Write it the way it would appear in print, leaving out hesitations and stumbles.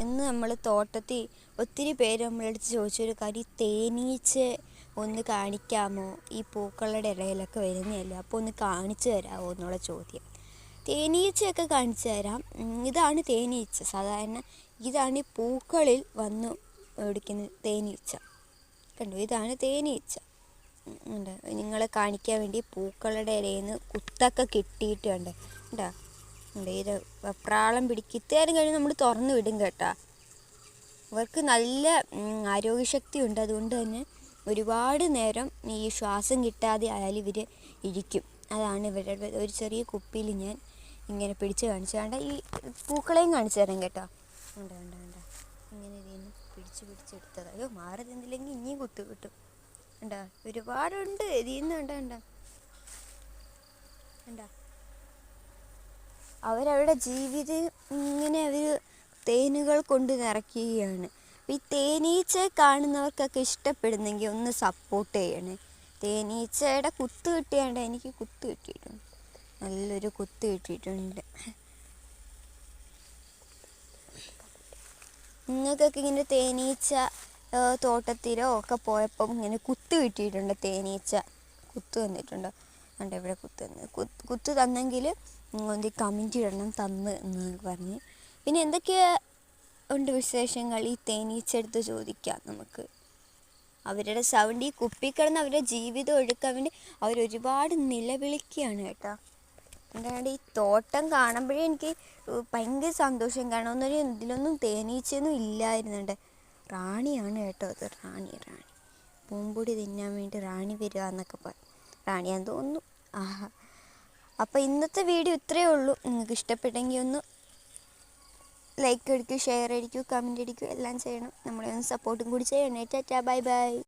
ഇന്ന് നമ്മൾ തോട്ടത്തിൽ ഒത്തിരി പേര് നമ്മളടുത്ത് ചോദിച്ചൊരു കാര്യം, തേനീച്ചയെ ഒന്ന് കാണിക്കാമോ, ഈ പൂക്കളുടെ ഇടയിലൊക്കെ വരുന്നതല്ലേ, അപ്പോൾ ഒന്ന് കാണിച്ചു തരാമോ എന്നുള്ള ചോദ്യം. തേനീച്ചയൊക്കെ കാണിച്ചു തരാം. ഇതാണ് തേനീച്ച. സാധാരണ ഇതാണ് ഈ പൂക്കളിൽ വന്ന് ഓടിക്കുന്ന തേനീച്ച. കണ്ടോ, ഇതാണ് തേനീച്ച. ഉണ്ട്, നിങ്ങളെ കാണിക്കാൻ വേണ്ടി പൂക്കളുടെ ഇടയിൽ നിന്ന് കുത്തൊക്കെ കിട്ടിയിട്ടുണ്ട്. ഉണ്ടോ, ഇത് വെപ്രാളം പിടിക്കും. ഇത്തേരം കഴിഞ്ഞ് നമ്മൾ തുറന്നു വിടും കേട്ടോ. അവർക്ക് നല്ല ആരോഗ്യശക്തി ഉണ്ട്. അതുകൊണ്ട് തന്നെ ഒരുപാട് നേരം ഈ ശ്വാസം കിട്ടാതെ ആയാലും ഇവർ ഇരിക്കും. അതാണ് ഇവരുടെ ഒരു ചെറിയ കുപ്പിയിൽ ഞാൻ ഇങ്ങനെ പിടിച്ച് കാണിച്ചാണ്ട് ഈ പൂക്കളെയും കാണിച്ചു തരാം കേട്ടോ. ഉണ്ട് ഉണ്ട് ഉണ്ട്, ഇങ്ങനെ ഇതിന്ന് പിടിച്ചെടുത്തത്. അയ്യോ, മാറി നിന്നില്ലെങ്കിൽ ഇനിയും കുത്തു കിട്ടും. ഉണ്ടോ, ഒരുപാടുണ്ട് ഇതിന്ന്. ഉണ്ടോ, അവരവരുടെ ജീവിതം ഇങ്ങനെ അവർ തേനുകൾ കൊണ്ട് നിറയ്ക്കുകയാണ്. ഈ തേനീച്ചയെ കാണുന്നവർക്കൊക്കെ ഇഷ്ടപ്പെടുന്നെങ്കിൽ ഒന്ന് സപ്പോർട്ട് ചെയ്യണേ. തേനീച്ചയുടെ കുത്ത് കിട്ടിയാണ്ട്, എനിക്ക് കുത്ത് കിട്ടിയിട്ടുണ്ട്, നല്ലൊരു കുത്ത് കിട്ടിയിട്ടുണ്ട്. നിങ്ങൾക്കൊക്കെ ഇങ്ങനെ തേനീച്ച തോട്ടത്തിലോ ഒക്കെ പോയപ്പം ഇങ്ങനെ കുത്ത് കിട്ടിയിട്ടുണ്ട്, തേനീച്ച കുത്ത് തന്നിട്ടുണ്ട്. ഉണ്ട്, ഇവിടെ കുത്ത് തന്നെങ്കിൽ ഒന്ന് കമൻറ്റ് ഇടണം, തന്ന് എന്ന് പറഞ്ഞ്. പിന്നെ എന്തൊക്കെയാ ഉണ്ട് വിശേഷങ്ങൾ, ഈ തേനീച്ച എടുത്ത് ചോദിക്കാം നമുക്ക്. അവരുടെ സൗണ്ട്, ഈ കുപ്പിക്കിടന്ന് അവരുടെ ജീവിതം ഒഴുക്കാൻ വേണ്ടി അവരൊരുപാട് നിലവിളിക്കുകയാണ് കേട്ടോ. എന്താണ്ട് ഈ തോട്ടം കാണുമ്പോഴേ എനിക്ക് ഭയങ്കര സന്തോഷം. കാരണം ഒന്നൊരു ഇതിലൊന്നും തേനീച്ചയൊന്നും ഇല്ലായിരുന്നുണ്ട്. റാണിയാണ് കേട്ടോ അത്, റാണി പൂമ്പൊടി തിന്നാൻ വേണ്ടി റാണി വരിക എന്നൊക്കെ പറയും. റാണിയാന്ന് തോന്നുന്നു. അപ്പോൾ ഇന്നത്തെ വീഡിയോ ഇത്രയേ ഉള്ളൂ. നിങ്ങൾക്ക് ഇഷ്ടപ്പെട്ടെങ്കിൽ ഒന്ന് ലൈക്ക് അടിക്കൂ, ഷെയർ അടിക്കൂ, കമൻറ്റ് അടിക്കൂ, എല്ലാം ചെയ്യണം. നമ്മളെ ഒന്ന് സപ്പോർട്ടും കൂടി ചെയ്യണേ. Tata, bye bye.